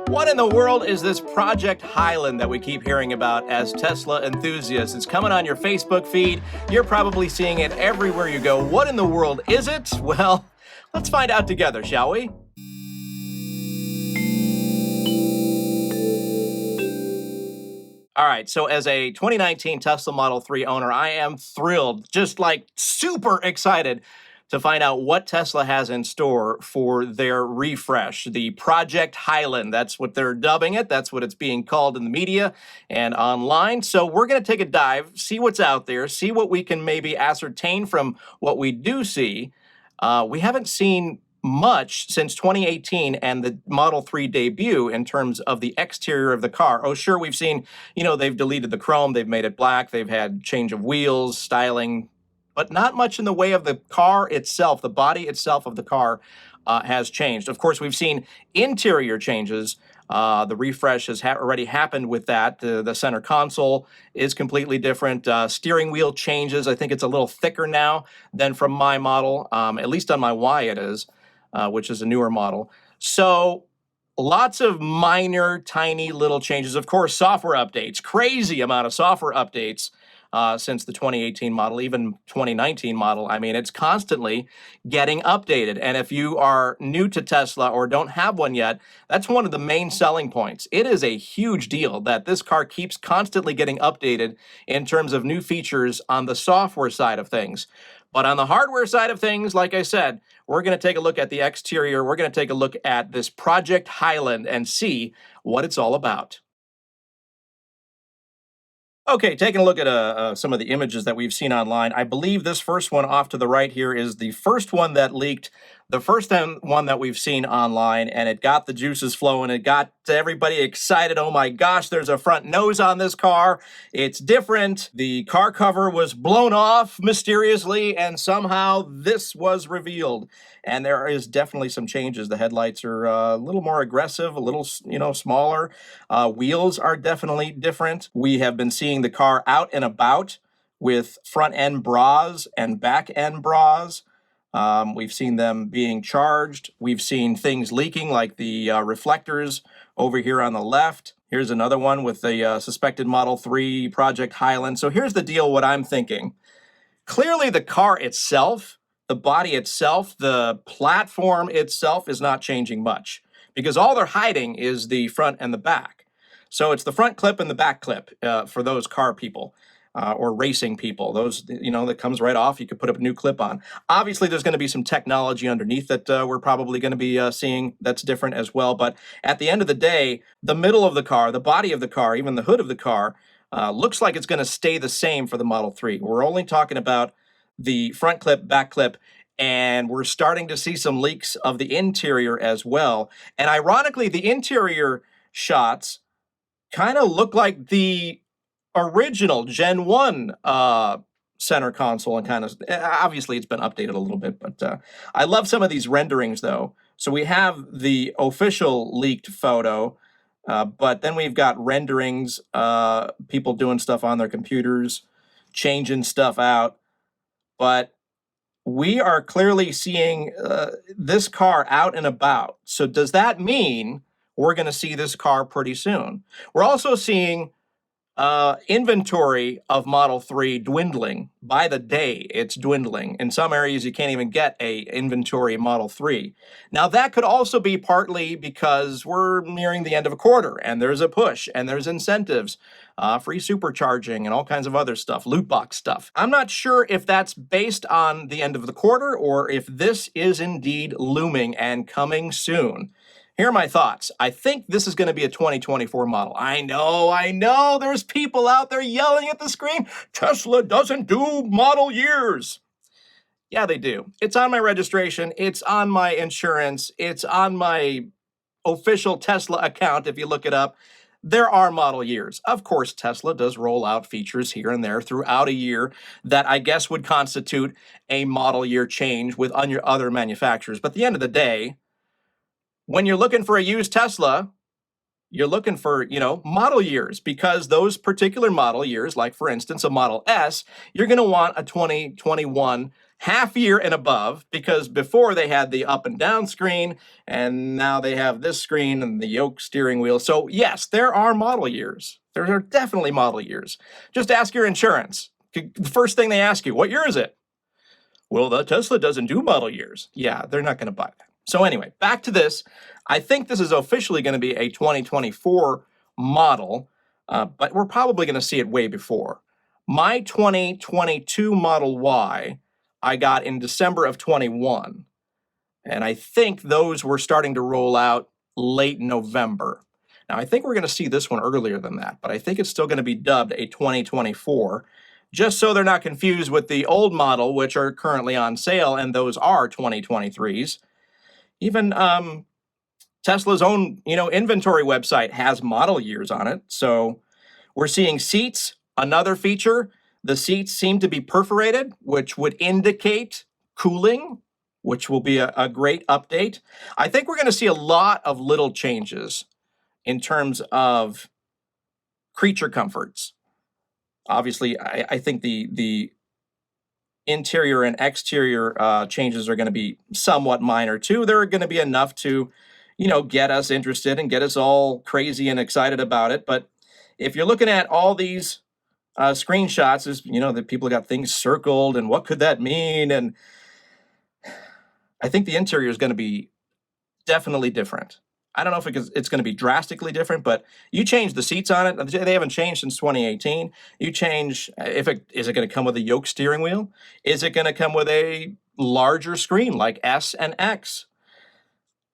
What in the world is this Project Highland that we keep hearing about as Tesla enthusiasts? It's coming on your Facebook feed. You're probably seeing it everywhere you go. What in the world is it? Well, let's find out together, shall we? All right, so as a 2019 Tesla Model 3 owner, I am thrilled, just like super excited to find out what Tesla has in store for their refresh, the Project Highland. That's what they're dubbing it. That's what it's being called in the media and online. So we're going to take a dive, see what's out there, see what we can maybe ascertain from what we do see. We haven't seen much since 2018 and the Model 3 debut in terms of the exterior of the car. Oh, sure, we've seen, they've deleted the chrome, they've made it black, they've had change of wheels, styling, but not much in the way of the car itself. The body itself of the car has changed. Of course, we've seen interior changes. The refresh has already happened with that. The center console is completely different. Steering wheel changes. I think it's a little thicker now than from my model, at least on my Y it is, which is a newer model. So lots of minor, tiny little changes. Of course, software updates, crazy amount of software updates since the 2018 model, even 2019 model. I mean, it's constantly getting updated. And if you are new to Tesla or don't have one yet, that's one of the main selling points. It is a huge deal that this car keeps constantly getting updated in terms of new features on the software side of things. But on the hardware side of things, like I said, we're going to take a look at the exterior. We're going to take a look at this Project Highland and see what it's all about. Okay, taking a look at some of the images that we've seen online. I believe this first one off to the right here is the first one that leaked, the first one that we've seen online, and it got the juices flowing. It got everybody excited. Oh my gosh, there's a front nose on this car. It's different. The car cover was blown off mysteriously, and somehow this was revealed. And there is definitely some changes. The headlights are a little more aggressive, a little, smaller. Wheels are definitely different. We have been seeing the car out and about with front end bras and back end bras. We've seen them being charged. We've seen things leaking like the reflectors over here on the left. Here's another one with the suspected Model 3 Project Highland. So here's the deal, what I'm thinking. Clearly the car itself, the body itself, the platform itself is not changing much because all they're hiding is the front and the back. So it's the front clip and the back clip for those car people. Or racing people, those, that comes right off. You could put a new clip on. Obviously, there's going to be some technology underneath that we're probably going to be seeing that's different as well. But at the end of the day, the middle of the car, the body of the car, even the hood of the car, looks like it's going to stay the same for the Model 3. We're only talking about the front clip, back clip, and we're starting to see some leaks of the interior as well. And ironically, the interior shots kind of look like the original Gen 1 center console, and kind of, obviously it's been updated a little bit, but I love some of these renderings though. So we have the official leaked photo, but then we've got renderings, people doing stuff on their computers, changing stuff out, but we are clearly seeing this car out and about. So does that mean we're going to see this car pretty soon? We're also seeing inventory of Model 3 dwindling. By the day, it's dwindling. In some areas, you can't even get a inventory Model 3. Now, that could also be partly because we're nearing the end of a quarter, and there's a push, and there's incentives, free supercharging, and all kinds of other stuff, loot box stuff. I'm not sure if that's based on the end of the quarter, or if this is indeed looming and coming soon. Here are my thoughts. I think this is going to be a 2024 model. I know, there's people out there yelling at the screen, Tesla doesn't do model years. Yeah, they do. It's on my registration. It's on my insurance. It's on my official Tesla account, if you look it up. There are model years. Of course, Tesla does roll out features here and there throughout a year that I guess would constitute a model year change with other manufacturers. But at the end of the day, when you're looking for a used Tesla, you're looking for, model years, because those particular model years, like for instance, a Model S, you're going to want a 2021 half year and above, because before they had the up and down screen, and now they have this screen and the yoke steering wheel. So yes, there are model years. There are definitely model years. Just ask your insurance. The first thing they ask you, what year is it? Well, the Tesla doesn't do model years. Yeah, they're not going to buy that. So anyway, back to this. I think this is officially going to be a 2024 model, but we're probably going to see it way before. My 2022 Model Y, I got in December of 21. And I think those were starting to roll out late November. Now, I think we're going to see this one earlier than that, but I think it's still going to be dubbed a 2024, just so they're not confused with the old model, which are currently on sale, and those are 2023s. Even Tesla's own, inventory website has model years on it. So we're seeing seats, another feature. The seats seem to be perforated, which would indicate cooling, which will be a great update. I think we're going to see a lot of little changes in terms of creature comforts. Obviously, I think the interior and exterior changes are going to be somewhat minor too. They're going to be enough to, get us interested and get us all crazy and excited about it. But if you're looking at all these screenshots, is that people got things circled and what could that mean? And I think the interior is going to be definitely different. I don't know if it's going to be drastically different, but you change the seats on it. They haven't changed since 2018. You change, is it going to come with a yoke steering wheel? Is it going to come with a larger screen like S and X?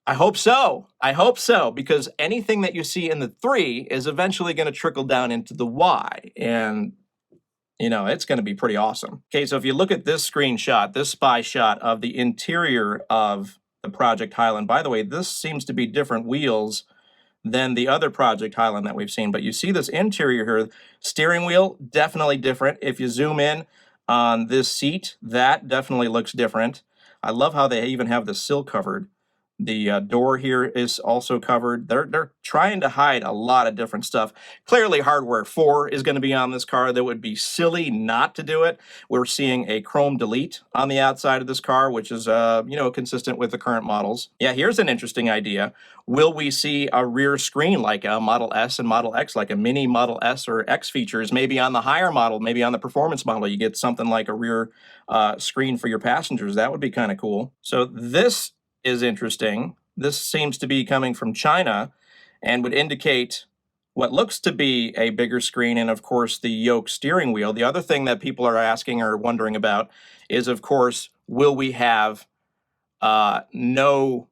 I hope so. I hope so, because anything that you see in the 3 is eventually going to trickle down into the Y. And it's going to be pretty awesome. Okay, so if you look at this screenshot, this spy shot of the interior of the Project Highland. By the way, this seems to be different wheels than the other Project Highland that we've seen. But you see this interior here, steering wheel, definitely different. If you zoom in on this seat, that definitely looks different. I love how they even have the sill covered. The door here is also covered. They're trying to hide a lot of different stuff. Clearly, Hardware 4 is going to be on this car. That would be silly not to do it. We're seeing a chrome delete on the outside of this car, which is, consistent with the current models. Yeah, here's an interesting idea. Will we see a rear screen like a Model S and Model X, like a mini Model S or X features? Maybe on the higher model, maybe on the performance model, you get something like a rear screen for your passengers. That would be kind of cool. So this is interesting. This seems to be coming from China and would indicate what looks to be a bigger screen and, of course, the yoke steering wheel. The other thing that people are asking or wondering about is, of course, will we have no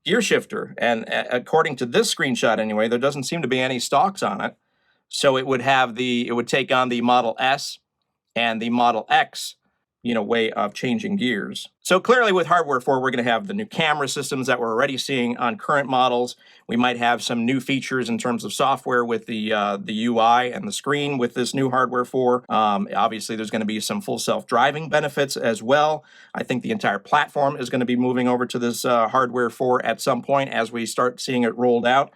gear shifter? And according to this screenshot anyway, there doesn't seem to be any stalks on it. So it would take on the Model S and the Model X way of changing gears. So clearly with Hardware 4, we're going to have the new camera systems that we're already seeing on current models. We might have some new features in terms of software with the UI and the screen with this new Hardware 4. Obviously, there's going to be some full self-driving benefits as well. I think the entire platform is going to be moving over to this Hardware 4 at some point as we start seeing it rolled out.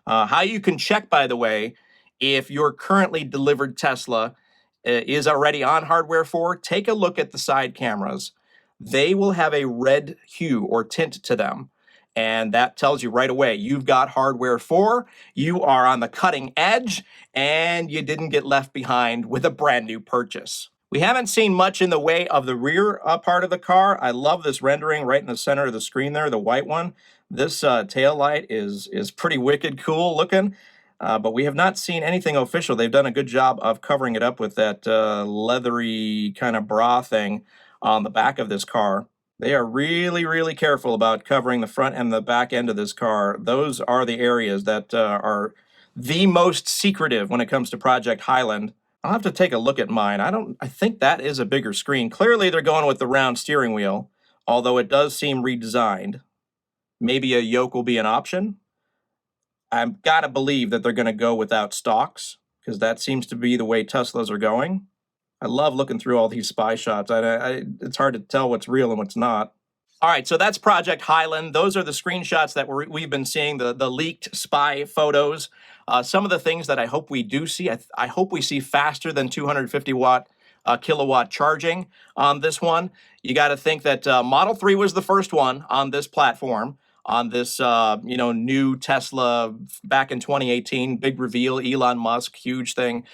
How you can check, by the way, if your currently delivered Tesla is already on Hardware 4, take a look at the side cameras. They will have a red hue or tint to them. And that tells you right away, you've got Hardware 4, you are on the cutting edge, and you didn't get left behind with a brand new purchase. We haven't seen much in the way of the rear part of the car. I love this rendering right in the center of the screen there, the white one. This tail light is pretty wicked cool looking. But we have not seen anything official. They've done a good job of covering it up with that leathery kind of bra thing on the back of this car. They are really, really careful about covering the front and the back end of this car. Those are the areas that are the most secretive when it comes to Project Highland. I'll have to take a look at mine. I think that is a bigger screen. Clearly, they're going with the round steering wheel, although it does seem redesigned. Maybe a yoke will be an option. I've got to believe that they're going to go without stalks, because that seems to be the way Teslas are going. I love looking through all these spy shots. It's hard to tell what's real and what's not. All right, so that's Project Highland. Those are the screenshots that we've been seeing, the leaked spy photos. Some of the things that I hope we do see, I hope we see faster than 250-watt kilowatt charging on this one. You got to think that Model 3 was the first one on this platform, on this new Tesla back in 2018, big reveal, Elon Musk, huge thing,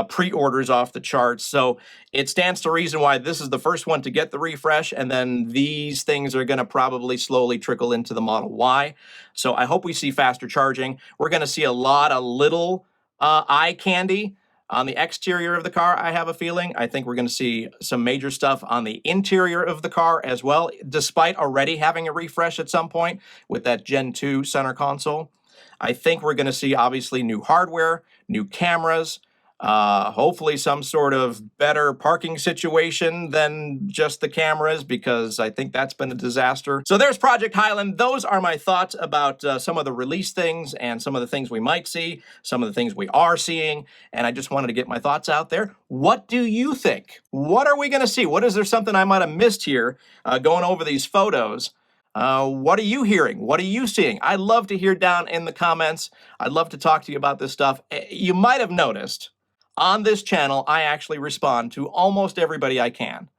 pre-orders off the charts. So it stands to reason why this is the first one to get the refresh, and then these things are going to probably slowly trickle into the Model Y. So I hope we see faster charging. We're going to see a lot of little eye candy on the exterior of the car, I have a feeling. I think we're going to see some major stuff on the interior of the car as well, despite already having a refresh at some point with that Gen 2 center console. I think we're going to see, obviously, new hardware, new cameras, hopefully some sort of better parking situation than just the cameras, because I think that's been a disaster. So there's Project Highland. Those are my thoughts about some of the release things and some of the things we might see, some of the things we are seeing, and I just wanted to get my thoughts out there. What do you think? What are we going to see? Is there something I might have missed here going over these photos? What are you hearing? What are you seeing? I'd love to hear down in the comments. I'd love to talk to you about this stuff. You might have noticed on this channel, I actually respond to almost everybody I can.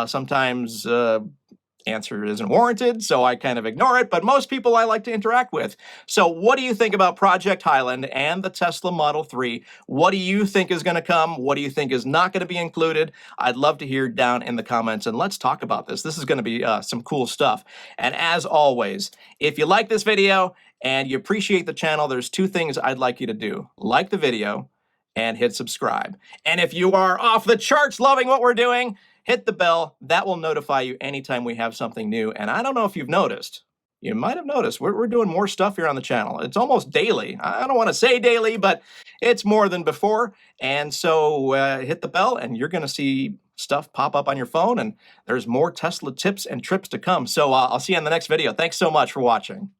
Sometimes answer isn't warranted, so I kind of ignore it, but most people I like to interact with. So what do you think about Project Highland and the Tesla Model 3? What do you think is going to come? What do you think is not going to be included? I'd love to hear down in the comments, and let's talk about this. This is going to be some cool stuff. And as always, if you like this video and you appreciate the channel, there's two things I'd like you to do. Like the video and hit subscribe. And if you are off the charts loving what we're doing, hit the bell. That will notify you anytime we have something new. And I don't know if you've noticed. You might have noticed we're doing more stuff here on the channel. It's almost daily. I don't want to say daily, but it's more than before. And so hit the bell and you're going to see stuff pop up on your phone. And there's more Tesla tips and trips to come. So I'll see you in the next video. Thanks so much for watching.